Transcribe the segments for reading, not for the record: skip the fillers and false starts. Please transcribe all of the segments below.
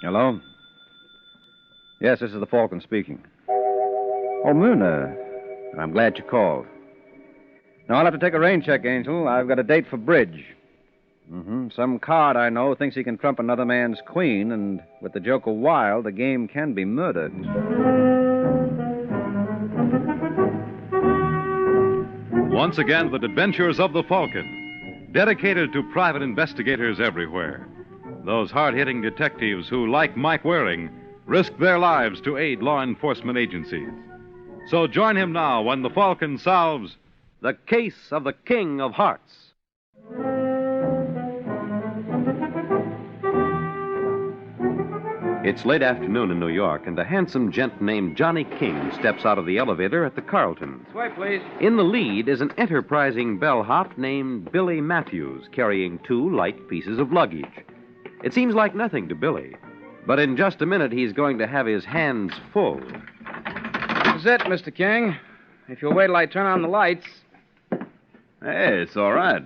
Hello? Yes, this is the Falcon speaking. Oh, Moon, I'm glad you called. Now, I'll have to take a rain check, Angel. I've got a date for bridge. Some card I know thinks he can trump another man's queen, and with the Joker wild, the game can be murdered. Once again, the adventures of the Falcon, dedicated to private investigators everywhere. Those hard-hitting detectives who, like Mike Waring, risk their lives to aid law enforcement agencies. So join him now when the Falcon solves the case of the King of Hearts. It's late afternoon in New York, and a handsome gent named Johnny King steps out of the elevator at the Carlton. This way, please. In the lead is an enterprising bellhop named Billy Matthews, carrying 2 light pieces of luggage. It seems like nothing to Billy, but in just a minute he's going to have his hands full. This is it, Mr. King. If you'll wait till I turn on the lights. Hey, it's all right.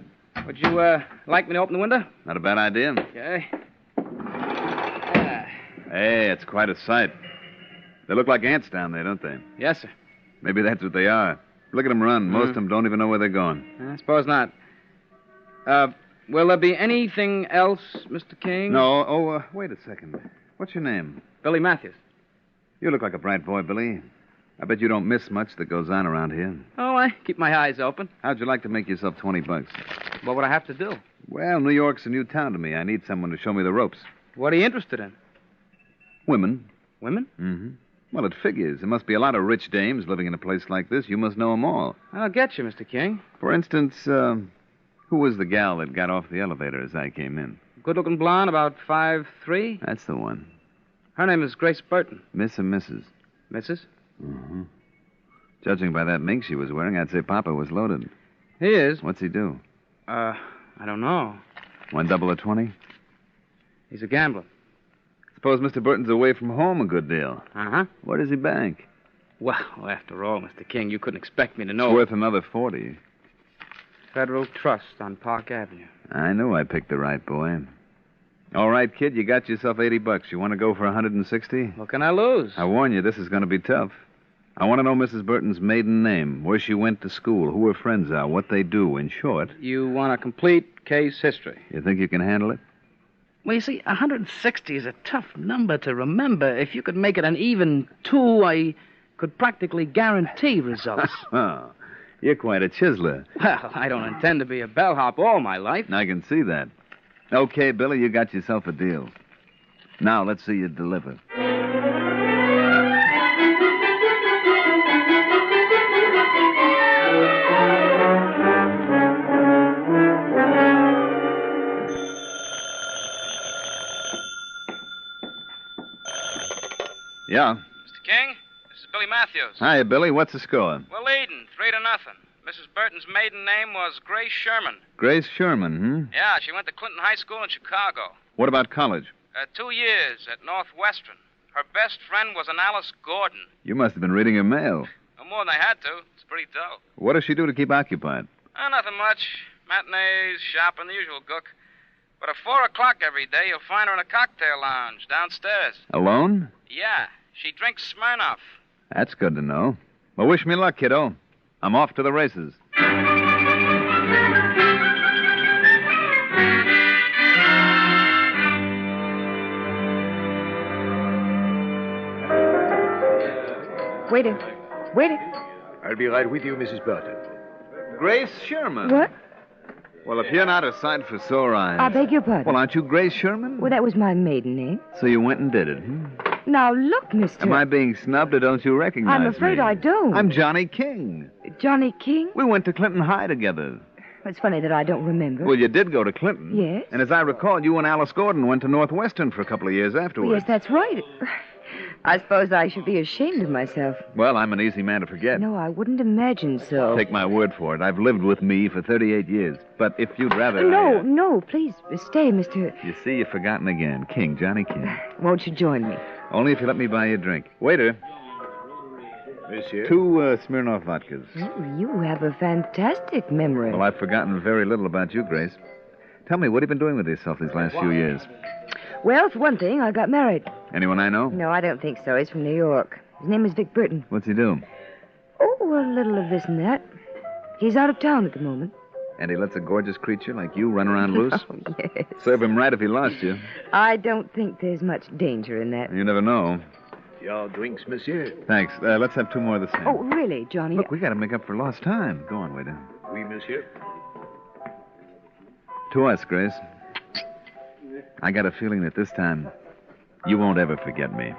Would you, like me to open the window? Not a bad idea. Okay. Hey, it's quite a sight. They look like ants down there, don't they? Yes, sir. Maybe that's what they are. Look at them run. Most of them don't even know where they're going. I suppose not. Will there be anything else, Mr. King? No. Oh, wait a second. What's your name? Billy Matthews. You look like a bright boy, Billy. I bet you don't miss much that goes on around here. Oh, I keep my eyes open. How'd you like to make yourself $20? What would I have to do? Well, New York's a new town to me. I need someone to show me the ropes. What are you interested in? Women. Women? Mm-hmm. Well, it figures. There must be a lot of rich dames living in a place like this. You must know them all. I'll get you, Mr. King. For instance, who was the gal that got off the elevator as I came in? Good-looking blonde, about 5'3". That's the one. Her name is Grace Burton. Miss or Mrs.? Mrs.? Mm-hmm. Judging by that mink she was wearing, I'd say Papa was loaded. He is. What's he do? I don't know. 1 double or 20? He's a gambler. Suppose Mr. Burton's away from home a good deal. Uh-huh. Where does he bank? Well, after all, Mr. King, you couldn't expect me to know. It's worth another 40. Federal Trust on Park Avenue. I knew I picked the right boy. All right, kid, you got yourself $80. You want to go for 160? What can I lose? I warn you, this is going to be tough. I want to know Mrs. Burton's maiden name, where she went to school, who her friends are, what they do, in short. You want a complete case history. You think you can handle it? Well, you see, 160 is a tough number to remember. If you could make it an even 2, I could practically guarantee results. Oh, you're quite a chiseler. Well, I don't intend to be a bellhop all my life. I can see that. Okay, Billy, you got yourself a deal. Now, let's see you deliver. Yeah. Mr. King, this is Billy Matthews. Hi, Billy. What's the score? We're leading, 3-0. Mrs. Burton's maiden name was Grace Sherman. Grace Sherman, Yeah, she went to Clinton High School in Chicago. What about college? 2 years at Northwestern. Her best friend was an Alice Gordon. You must have been reading her mail. No more than I had to. It's pretty dull. What does she do to keep occupied? Nothing much. Matinees, shopping, the usual gook. But at 4 o'clock every day, you'll find her in a cocktail lounge downstairs. Alone? Yeah, she drinks Smirnoff. That's good to know. Well, wish me luck, kiddo. I'm off to the races. Waiter. Waiter. I'll be right with you, Mrs. Burton. Grace Sherman? What? Well, if you're not a sight for sore eyes... I beg your pardon. Well, aren't you Grace Sherman? Well, that was my maiden name. So you went and did it, Now, look, mister. Am I being snubbed or don't you recognize me? I'm afraid I don't. I'm Johnny King. Johnny King? We went to Clinton High together. It's funny that I don't remember. Well, you did go to Clinton. Yes. And as I recall, you and Alice Gordon went to Northwestern for a couple of years afterwards. Yes, that's right. I suppose I should be ashamed of myself. Well, I'm an easy man to forget. No, I wouldn't imagine so. Take my word for it. I've lived with me for 38 years. But if you'd rather... No, please, stay, Mr... You see, you've forgotten again. King, Johnny King. Won't you join me? Only if you let me buy you a drink. Waiter. Monsieur? 2 Smirnoff vodkas. Oh, you have a fantastic memory. Well, I've forgotten very little about you, Grace. Tell me, what have you been doing with yourself these last few years? Well, for one thing, I got married. Anyone I know? No, I don't think so. He's from New York. His name is Vic Burton. What's he do? Oh, a little of this and that. He's out of town at the moment. And he lets a gorgeous creature like you run around loose? Oh, yes. Serve him right if he lost you. I don't think there's much danger in that. You never know. Your drinks, monsieur? Thanks. Let's have 2 more of the same. Oh, really, Johnny? Look, we got to make up for lost time. Go on, waiter. Oui, monsieur. To us, Grace. I got a feeling that this time you won't ever forget me.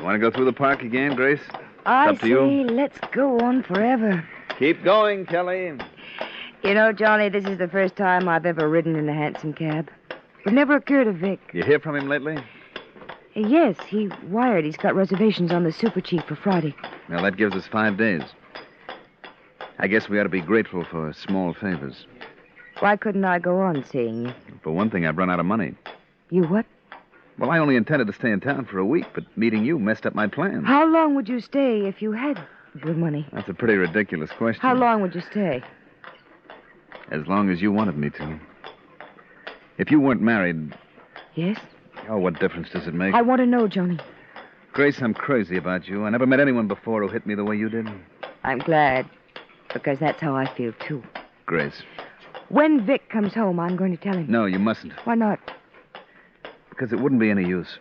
Want to go through the park again, Grace? I up to say, you. Let's go on forever. Keep going, Kelly. You know, Johnny, this is the first time I've ever ridden in a hansom cab. It never occurred to Vic. You hear from him lately? Yes, he wired. He's got reservations on the Super Chief for Friday. Well, that gives us 5 days. I guess we ought to be grateful for small favors. Why couldn't I go on seeing you? For one thing, I've run out of money. You what? Well, I only intended to stay in town for a week, but meeting you messed up my plans. How long would you stay if you had the money? That's a pretty ridiculous question. How long would you stay? As long as you wanted me to. If you weren't married, Yes? oh, what difference does it make? I want to know, Johnny. Grace, I'm crazy about you. I never met anyone before who hit me the way you did. I'm glad, because that's how I feel, too. Grace. When Vic comes home, I'm going to tell him. No, you mustn't. Why not? Because it wouldn't be any use.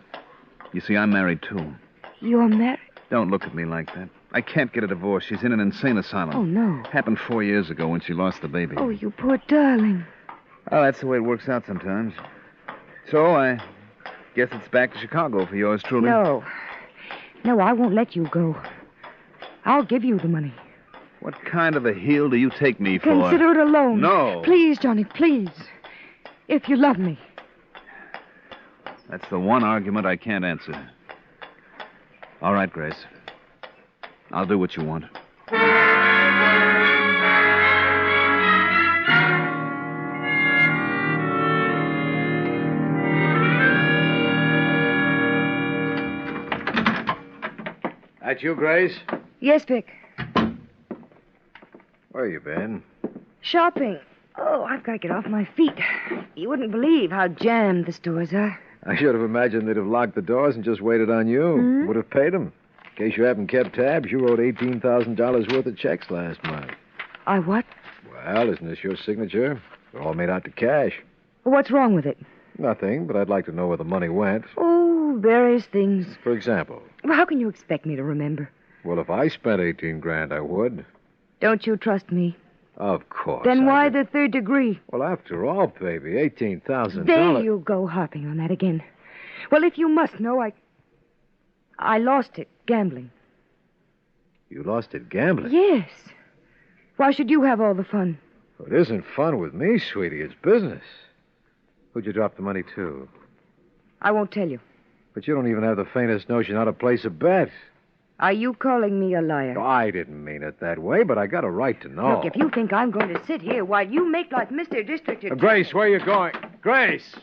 You see, I'm married, too. You're married? Don't look at me like that. I can't get a divorce. She's in an insane asylum. Oh, no. Happened 4 years ago when she lost the baby. Oh, you poor darling. Well, that's the way it works out sometimes. So, I guess it's back to Chicago for yours truly. No. No, I won't let you go. I'll give you the money. What kind of a heel do you take me for? Consider it a loan. No. Please, Johnny, please. If you love me. That's the one argument I can't answer. All right, Grace. I'll do what you want. That you, Grace? Yes, Vic. Where you been? Shopping. Oh, I've got to get off my feet. You wouldn't believe how jammed the stores are. I should have imagined they'd have locked the doors and just waited on you. Hmm? Would have paid them. In case you haven't kept tabs, you wrote $18,000 worth of checks last month. I what? Well, isn't this your signature? They're all made out to cash. What's wrong with it? Nothing, but I'd like to know where the money went. Oh, various things. For example, Well, how can you expect me to remember? well, if I spent 18 grand, I would. Don't you trust me? Of course. Then I why would. the third degree? Well, after all, baby, $18,000. There you go, harping on that again. Well, if you must know, I lost it gambling. You lost it gambling? Yes. Why should you have all the fun? Well, it isn't fun with me, sweetie. It's business. Who'd you drop the money to? I won't tell you. But you don't even have the faintest notion how to place a bet. Are you calling me a liar? I didn't mean it that way, but I got a right to know. Look, if you think I'm going to sit here while you make like Mr. District Attorney... Grace, where you going? Grace!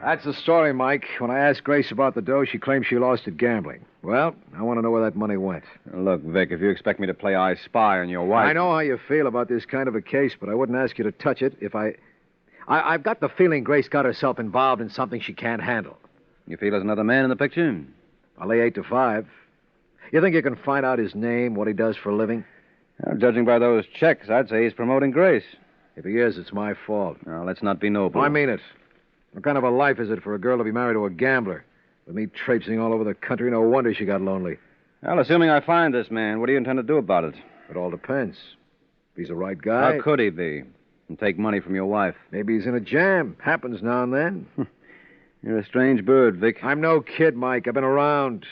That's the story, Mike. When I asked Grace about the dough, she claimed she lost it gambling. Well, I want to know where that money went. Look, Vic, if you expect me to play I Spy on your wife... I know how you feel about this kind of a case, but I wouldn't ask you to touch it if I've got the feeling Grace got herself involved in something she can't handle. You feel there's another man in the picture? I'll lay 8 to 5. You think you can find out his name, what he does for a living? Well, judging by those checks, I'd say he's promoting Grace. If he is, it's my fault. Now, let's not be noble. I mean it. What kind of a life is it for a girl to be married to a gambler? With me traipsing all over the country, no wonder she got lonely. Well, assuming I find this man, what do you intend to do about it? It all depends. If he's the right guy, How could he be? And take money from your wife? maybe he's in a jam. Happens now and then. You're a strange bird, Vic. I'm no kid, Mike. I've been around.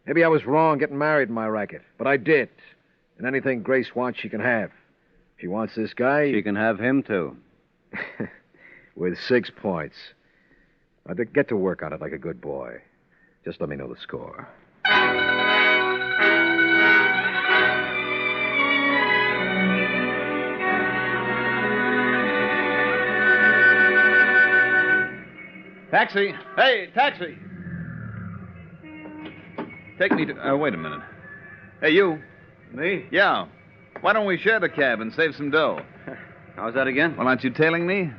Maybe I was wrong getting married in my racket, but I did. And anything Grace wants, she can have. If she wants this guy... She can have him, too. With 6 points. I'll get to work on it like a good boy. Just let me know the score. Taxi. Hey, taxi. Take me to... wait a minute. Hey, you. Me? Yeah. Why don't we share the cab and save some dough? How's that again? Well, aren't you tailing me?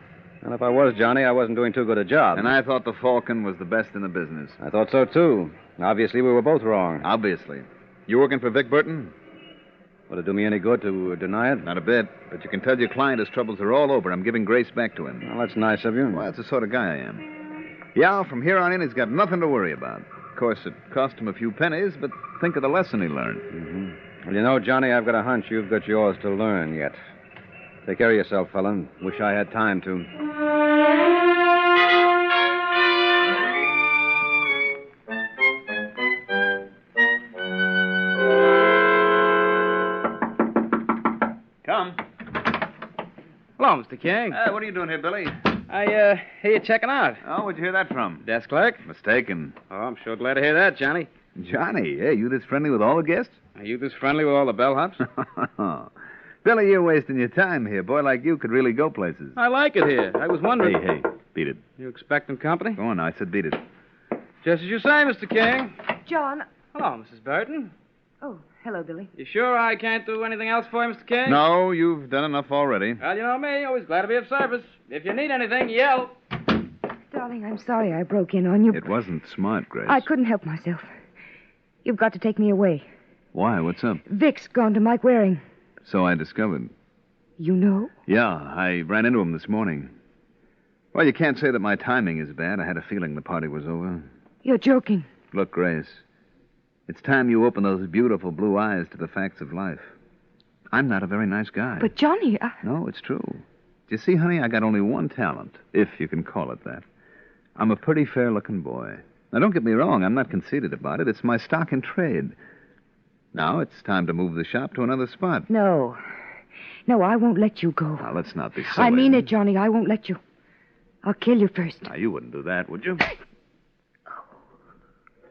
Well, if I was, Johnny, I wasn't doing too good a job. And I thought the Falcon was the best in the business. I thought so, too. Obviously, we were both wrong. Obviously. You working for Vic Burton? Would it do me any good to deny it? Not a bit. But you can tell your client his troubles are all over. I'm giving Grace back to him. Well, that's nice of you. Well, that's the sort of guy I am. Yeah, from here on in, he's got nothing to worry about. Of course, it cost him a few pennies, but think of the lesson he learned. Mm-hmm. Well, you know, Johnny, I've got a hunch you've got yours to learn yet. Take care of yourself, fella. Wish I had time to. Come. Hello, Mr. King. What are you doing here, Billy? I hear you checking out. Oh, where'd you hear that from? Desk clerk? Mistaken. Oh, I'm sure glad to hear that, Johnny. Johnny, hey, you this friendly with all the guests? Are you this friendly with all the bellhops? Billy, you're wasting your time here. A boy like you could really go places. I like it here. I was wondering... Hey, beat it. You expecting company? Go on now, I said beat it. Just as you say, Mr. King. John. Hello, Mrs. Burton. Oh, hello, Billy. You sure I can't do anything else for you, Mr. King? No, you've done enough already. Well, you know me. Always glad to be of service. If you need anything, yell. Darling, I'm sorry I broke in on you. It wasn't smart, Grace. I couldn't help myself. You've got to take me away. Why? What's up? Vic's gone to Mike Waring. So I discovered. You know? Yeah, I ran into him this morning. Well, you can't say that my timing is bad. I had a feeling the party was over. You're joking. Look, Grace, it's time you open those beautiful blue eyes to the facts of life. I'm not a very nice guy. But, Johnny, No, it's true. Do you see, honey, I got only one talent, if you can call it that. I'm a pretty fair-looking boy. Now, don't get me wrong. I'm not conceited about it. It's my stock in trade. Now, it's time to move the shop to another spot. No. No, I won't let you go. Now, let's not be silly. I mean it, Johnny. I won't let you. I'll kill you first. Now, you wouldn't do that, would you?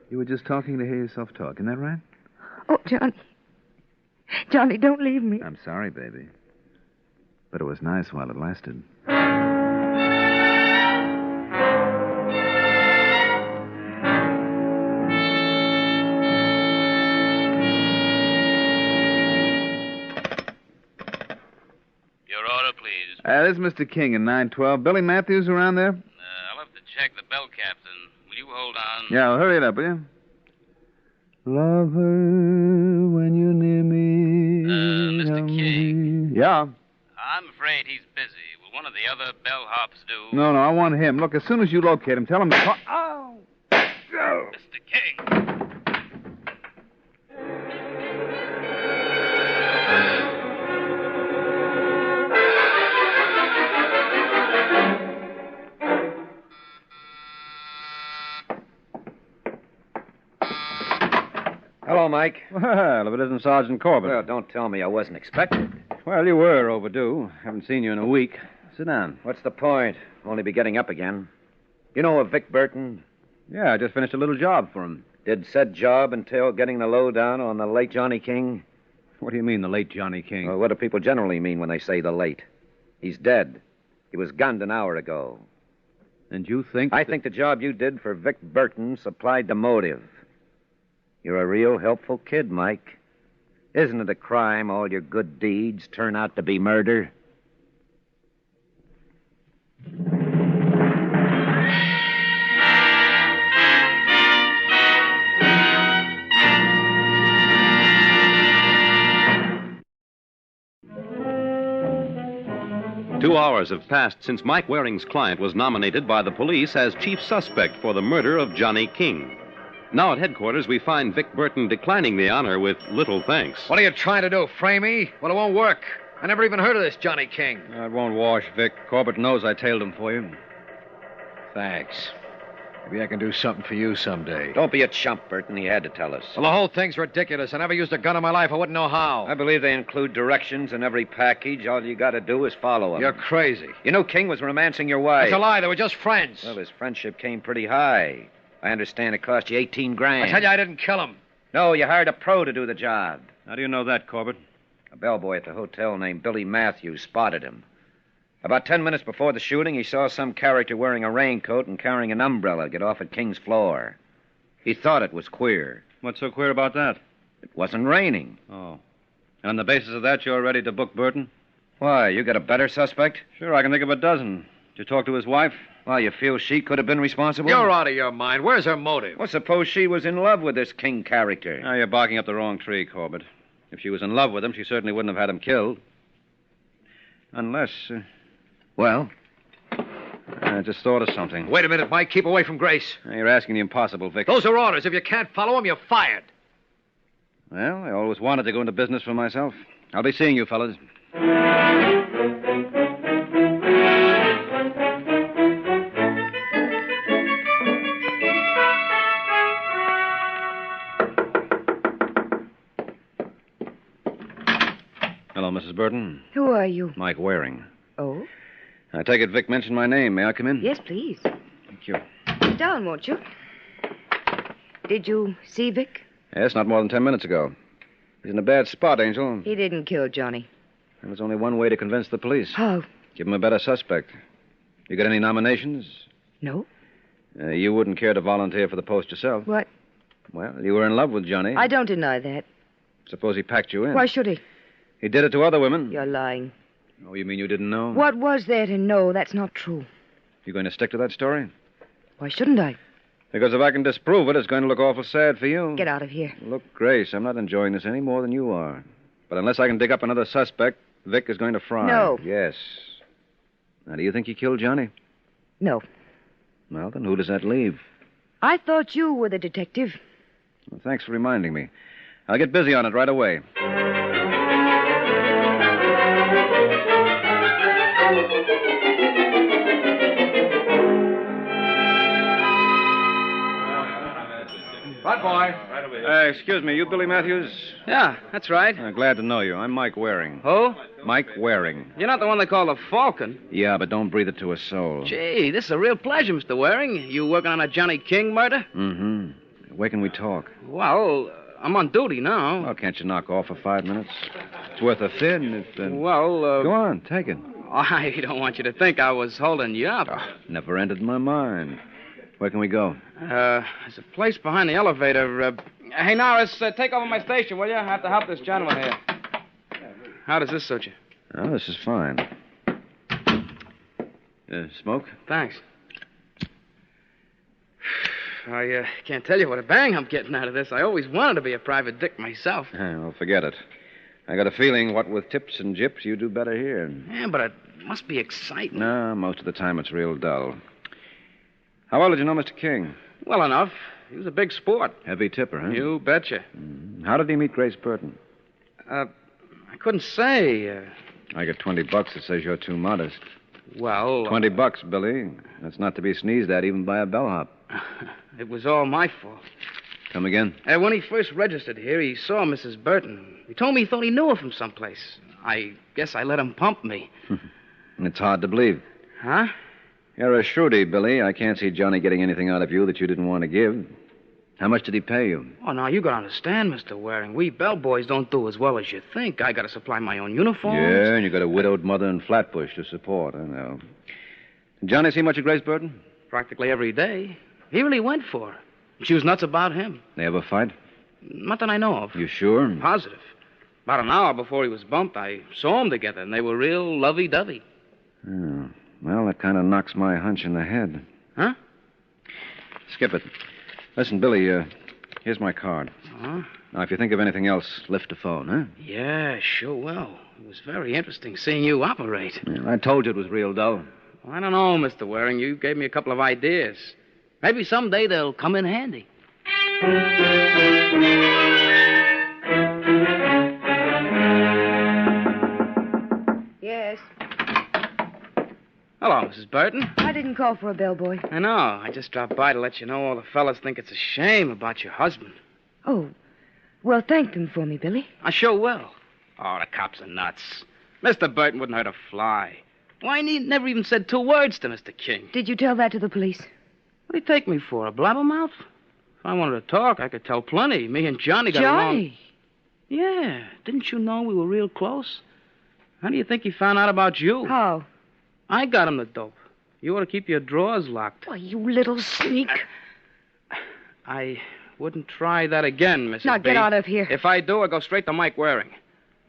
You were just talking to hear yourself talk. Isn't that right? Oh, Johnny. Johnny, don't leave me. I'm sorry, baby. But it was nice while it lasted. Your order, please. This is Mr. King in 912. Billy Matthews around there? I'll have to check the bell captain. Will you hold on? Yeah, well, hurry it up, will you? Love her when you're near me. Mr. King. Yeah. I'm afraid he's busy. Will one of the other bellhops do? No, I want him. Look, as soon as you locate him, tell him to call... Oh! Mr. King. Hello, Mike. Well, if it isn't Sergeant Corbett. Well, don't tell me I wasn't expected. Well, you were overdue. Haven't seen you in a week. Sit down. What's the point? Only be getting up again. You know of Vic Burton? Yeah, I just finished a little job for him. Did said job entail getting the lowdown on the late Johnny King? What do you mean, the late Johnny King? Well, what do people generally mean when they say the late? He's dead. He was gunned an hour ago. And you think... I think the job you did for Vic Burton supplied the motive. You're a real helpful kid, Mike. Isn't it a crime all your good deeds turn out to be murder? 2 hours have passed since Mike Waring's client was nominated by the police as chief suspect for the murder of Johnny King. Now at headquarters, we find Vic Burton declining the honor with little thanks. What are you trying to do, frame me? Well, it won't work. I never even heard of this Johnny King. It won't wash, Vic. Corbett knows I tailed him for you. Thanks. Maybe I can do something for you someday. Don't be a chump, Burton. He had to tell us. Well, the whole thing's ridiculous. I never used a gun in my life. I wouldn't know how. I believe they include directions in every package. All you got to do is follow them. You're crazy. You know King was romancing your wife. It's a lie. They were just friends. Well, his friendship came pretty high. I understand it cost you $18,000. I tell you, I didn't kill him. No, you hired a pro to do the job. How do you know that, Corbett? A bellboy at the hotel named Billy Matthews spotted him. About 10 minutes before the shooting, he saw some character wearing a raincoat and carrying an umbrella get off at King's floor. He thought it was queer. What's so queer about that? It wasn't raining. Oh. And on the basis of that, you're ready to book Burton? Why, you got a better suspect? Sure, I can think of a dozen. Did you talk to his wife? Well, you feel she could have been responsible? You're out of your mind. Where's her motive? Well, suppose she was in love with this King character. Now, you're barking up the wrong tree, Corbett. If she was in love with him, she certainly wouldn't have had him killed. Unless... Well? I just thought of something. Wait a minute, Mike. Keep away from Grace. You're asking the impossible, Vic. Those are orders. If you can't follow them, you're fired. Well, I always wanted to go into business for myself. I'll be seeing you, fellas. Hello, Mrs. Burton. Who are you? Mike Waring. Oh? I take it Vic mentioned my name. May I come in? Yes, please. Thank you. Sit down, won't you? Did you see Vic? Yes, not more than 10 minutes ago. He's in a bad spot, Angel. He didn't kill Johnny. And there's only one way to convince the police. How? Give him a better suspect. You got any nominations? No. You wouldn't care to volunteer for the post yourself. What? Well, you were in love with Johnny. I don't deny that. Suppose he packed you in. Why should he? He did it to other women. You're lying. Oh, you mean you didn't know? What was there to know? That's not true. You going to stick to that story? Why shouldn't I? Because if I can disprove it, it's going to look awful sad for you. Get out of here. Look, Grace, I'm not enjoying this any more than you are. But unless I can dig up another suspect, Vic is going to fry. No. Yes. Now, do you think he killed Johnny? No. Well, then who does that leave? I thought you were the detective. Well, thanks for reminding me. I'll get busy on it right away. Right, boy. Right away. Excuse me, you Billy Matthews? Yeah, that's right. Glad to know you. I'm Mike Waring. Who? Mike Waring. You're not the one they call the Falcon. Yeah, but don't breathe it to a soul. Gee, this is a real pleasure, Mr. Waring. You working on a Johnny King murder? Mm-hmm. Where can we talk? Well, I'm on duty now. Well, can't you knock off for 5 minutes? It's worth a thin if... Well, Go on, take it. I don't want you to think I was holding you up. Never entered my mind. Where can we go? There's a place behind the elevator. Hey, Norris, take over my station, will you? I have to help this gentleman here. How does this suit you? Oh, this is fine. Smoke? Thanks. I can't tell you what a bang I'm getting out of this. I always wanted to be a private dick myself. Well, forget it. I got a feeling what with tips and jips, you do better here. Yeah, but it must be exciting. No, most of the time it's real dull. How well did you know Mr. King? Well enough. He was a big sport. Heavy tipper, huh? You betcha. How did he meet Grace Burton? I couldn't say. I get $20 that says you're too modest. Well... $20, Billy. That's not to be sneezed at even by a bellhop. It was all my fault. Come again? When he first registered here, he saw Mrs. Burton. He told me he thought he knew her from someplace. I guess I let him pump me. It's hard to believe. Huh? You're a shrewdy, Billy. I can't see Johnny getting anything out of you that you didn't want to give. How much did he pay you? Oh, now, you gotta understand, Mr. Waring. We bellboys don't do as well as you think. I gotta supply my own uniforms. Yeah, and you got a widowed mother in Flatbush to support, I know. Did Johnny see much of Grace Burton? Practically every day. He really went for her. She was nuts about him. They ever fight? Not that I know of. You sure? Positive. About an hour before he was bumped, I saw them together, and they were real lovey-dovey. Oh. Well, that kind of knocks my hunch in the head. Huh? Skip it. Listen, Billy, here's my card. Uh-huh. Now, if you think of anything else, lift the phone, huh? Yeah, sure will. It was very interesting seeing you operate. Yeah, I told you it was real dull. Well, I don't know, Mr. Waring. You gave me a couple of ideas. Maybe someday they'll come in handy. Yes. Hello, Mrs. Burton. I didn't call for a bellboy. I know. I just dropped by to let you know all the fellas think it's a shame about your husband. Oh. Well, thank them for me, Billy. I sure will. Oh, the cops are nuts. Mr. Burton wouldn't hurt a fly. Why, he never even said 2 words to Mr. King. Did you tell that to the police? What'd he take me for, a blabbermouth? If I wanted to talk, I could tell plenty. Me and Johnny got along. Johnny? Yeah. Didn't you know we were real close? How do you think he found out about you? How? I got him the dope. You ought to keep your drawers locked. Why, you little sneak. I wouldn't try that again, Mrs. Now, B. get out of here. If I do, I'll go straight to Mike Waring.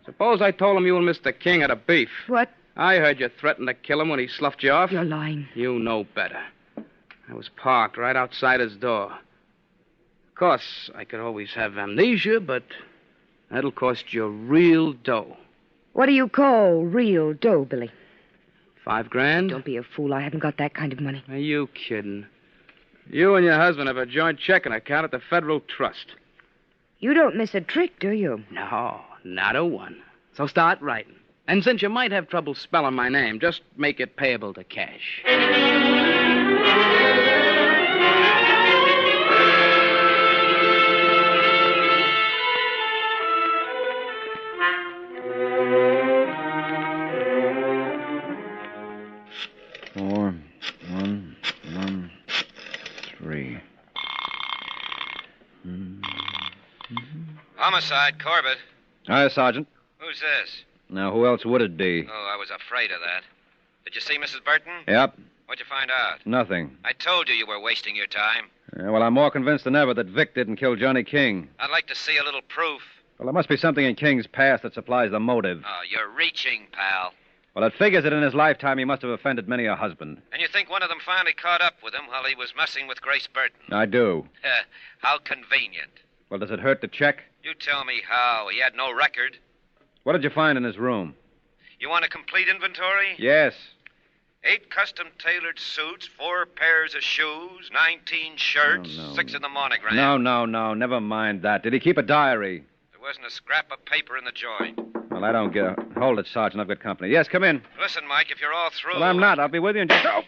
Suppose I told him you and Mr. King had a beef. What? I heard you threaten to kill him when he sloughed you off. You're lying. You know better. I was parked right outside his door. Of course, I could always have amnesia, but that'll cost you real dough. What do you call real dough, Billy? $5,000? Don't be a fool. I haven't got that kind of money. Are you kidding? You and your husband have a joint checking account at the Federal Trust. You don't miss a trick, do you? No, not a one. So start writing. And since you might have trouble spelling my name, just make it payable to cash. Homicide, Corbett. Hi, Sergeant. Who's this? Now, who else would it be? Oh, I was afraid of that. Did you see Mrs. Burton? Yep, What'd you find out? nothing. I told you were wasting your time. Well, I'm more convinced than ever that Vic didn't kill Johnny King. I'd like to see a little proof. Well, there must be something in King's past that supplies the motive. Oh, you're reaching, pal. Well, it figures that in his lifetime he must have offended many a husband. And you think one of them finally caught up with him while he was messing with Grace Burton? I do. How convenient. Well, does it hurt to check? You tell me how. He had no record. What did you find in his room? You want a complete inventory? Yes. 8 custom-tailored suits, 4 pairs of shoes, 19 shirts, No. 6 in the monogram. No. Never mind that. Did he keep a diary? There wasn't a scrap of paper in the joint. Well, I don't get it. Hold it, Sergeant. I've got company. Yes, come in. Listen, Mike, if you're all through... Well, I'm not. I'll be with you in just... Oh!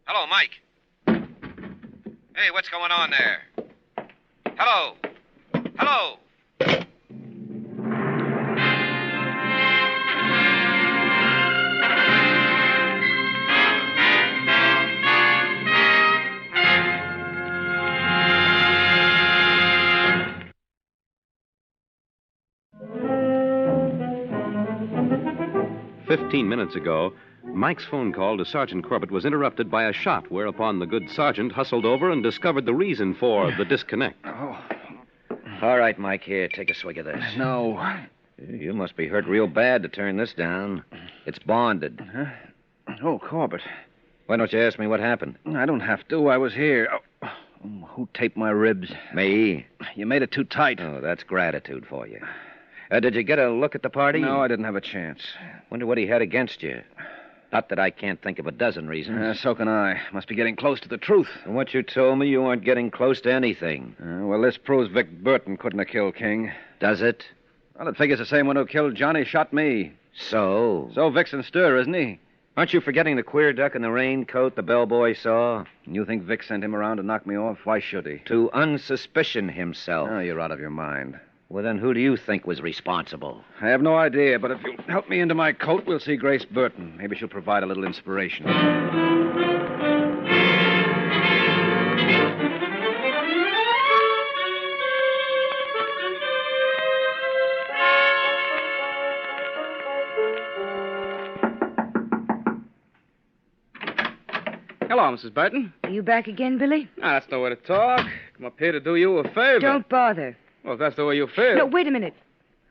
Hello, Mike. Hey, what's going on there? Hello. Hello. 15 minutes ago, Mike's phone call to Sergeant Corbett was interrupted by a shot, whereupon the good sergeant hustled over and discovered the reason for the disconnect. All right, Mike, here, take a swig of this. No. You must be hurt real bad to turn this down. It's bonded. Huh? Oh, Corbett. Why don't you ask me what happened? I don't have to. I was here. Oh, who taped my ribs? Me? You made it too tight. Oh, that's gratitude for you. Did you get a look at the party? No, I didn't have a chance. Wonder what he had against you. Not that I can't think of a dozen reasons. So can I. Must be getting close to the truth. From what you told me, you weren't getting close to anything. Well, this proves Vic Burton couldn't have killed King. Does it? Well, it figures the same one who killed Johnny shot me. So? So Vic's in stir, isn't he? Aren't you forgetting the queer duck in the raincoat the bellboy saw? You think Vic sent him around to knock me off? Why should he? To unsuspicion himself. Oh, you're out of your mind. Well, then who do you think was responsible? I have no idea, but if you'll help me into my coat, we'll see Grace Burton. Maybe she'll provide a little inspiration. Hello, Mrs. Burton. Are you back again, Billy? That's no way to talk. Come up here to do you a favor. Don't bother. Well, if that's the way you feel. No, wait a minute.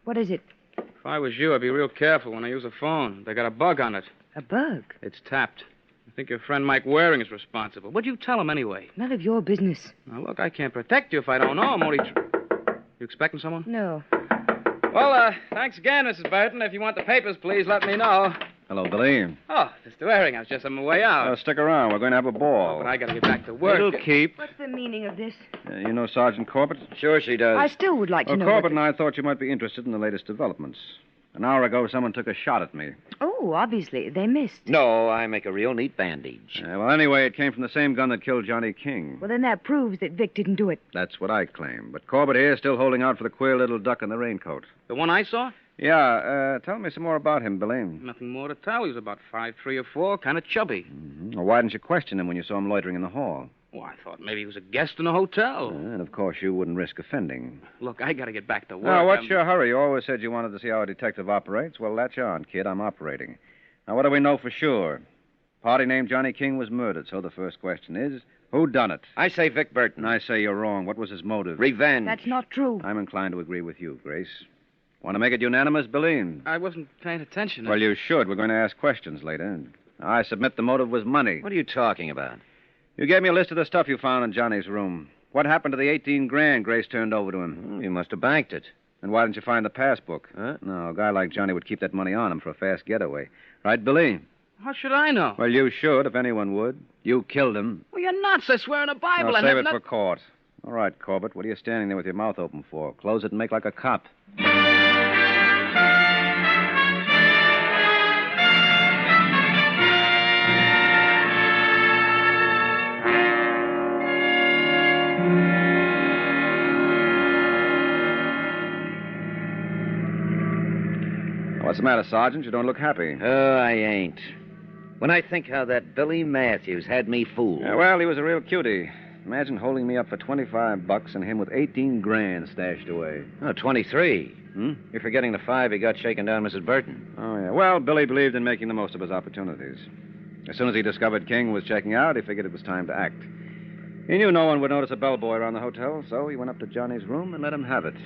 What is it? If I was you, I'd be real careful when I use a phone. They got a bug on it. A bug? It's tapped. I think your friend Mike Waring is responsible. What'd you tell him anyway? None of your business. Now, look, I can't protect you if I don't know. I'm only... You expecting someone? No. Well, thanks again, Mrs. Burton. If you want the papers, please let me know. Hello, Billy. Oh, Mr. Waring. I was just on my way out. Stick around. We're going to have a ball. But I got to get back to work. It'll keep. What's the meaning of this? You know Sergeant Corbett? Sure she does. I still would like to know. Corbett and I thought you might be interested in the latest developments. An hour ago, someone took a shot at me. Oh, obviously. They missed. No, I make a real neat bandage. Well, anyway, it came from the same gun that killed Johnny King. Well, then that proves that Vic didn't do it. That's what I claim. But Corbett here is still holding out for the queer little duck in the raincoat. The one I saw? Yeah, tell me some more about him, Billy. Nothing more to tell. He was about 5'3" or 4", kind of chubby. Mm-hmm. Well, why didn't you question him when you saw him loitering in the hall? Well, I thought maybe he was a guest in a hotel. And, of course, you wouldn't risk offending. Look, I got to get back to work. Now, what's your hurry? You always said you wanted to see how a detective operates. Well, latch on, kid. I'm operating. Now, what do we know for sure? Party named Johnny King was murdered, so the first question is, who done it? I say Vic Burton. And I say you're wrong. What was his motive? Revenge. That's not true. I'm inclined to agree with you, Grace. Want to make it unanimous, Billy? I wasn't paying attention. Well, you should. We're going to ask questions later. I submit the motive was money. What are you talking about? You gave me a list of the stuff you found in Johnny's room. What happened to the 18 grand Grace turned over to him? You must have banked it. And why didn't you find the passbook? Huh? No, a guy like Johnny would keep that money on him for a fast getaway. Right, Billy? How should I know? Well, you should, if anyone would. You killed him. Well, you're nuts. I swear on a Bible. Now, I save have it for court. All right, Corbett, what are you standing there with your mouth open for? Close it and make like a cop. What's the matter, Sergeant? You don't look happy. Oh, I ain't. When I think how that Billy Matthews had me fooled. Yeah, well, he was a real cutie. Imagine holding me up for $25 and him with 18 grand stashed away. Oh, 23. Hmm? You're forgetting the 5 he got shaking down Mrs. Burton. Oh, yeah. Well, Billy believed in making the most of his opportunities. As soon as he discovered King was checking out, he figured it was time to act. He knew no one would notice a bellboy around the hotel, so he went up to Johnny's room and let him have it.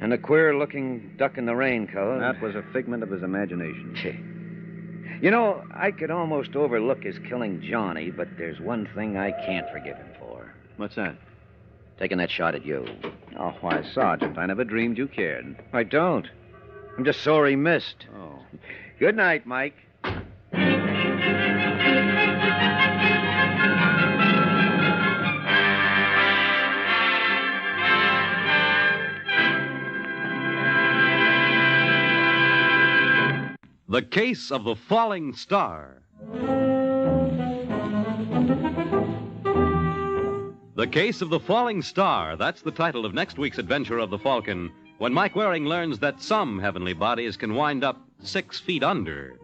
And the queer-looking duck in the rain color. That was a figment of his imagination. You know, I could almost overlook his killing Johnny, but there's one thing I can't forgive him for. What's that? Taking that shot at you. Oh, why, Sergeant, I never dreamed you cared. I don't. I'm just sorry he missed. Oh. Good night, Mike. The Case of the Falling Star. The Case of the Falling Star. That's the title of next week's adventure of the Falcon, when Mike Waring learns that some heavenly bodies can wind up 6 feet under.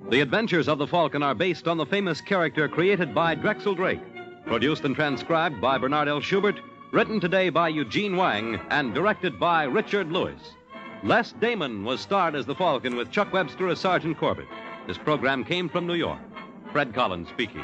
The adventures of the Falcon are based on the famous character created by Drexel Drake, produced and transcribed by Bernard L. Schubert, written today by Eugene Wang, and directed by Richard Lewis. Les Damon was starred as the Falcon with Chuck Webster as Sergeant Corbett. This program came from New York. Fred Collins speaking.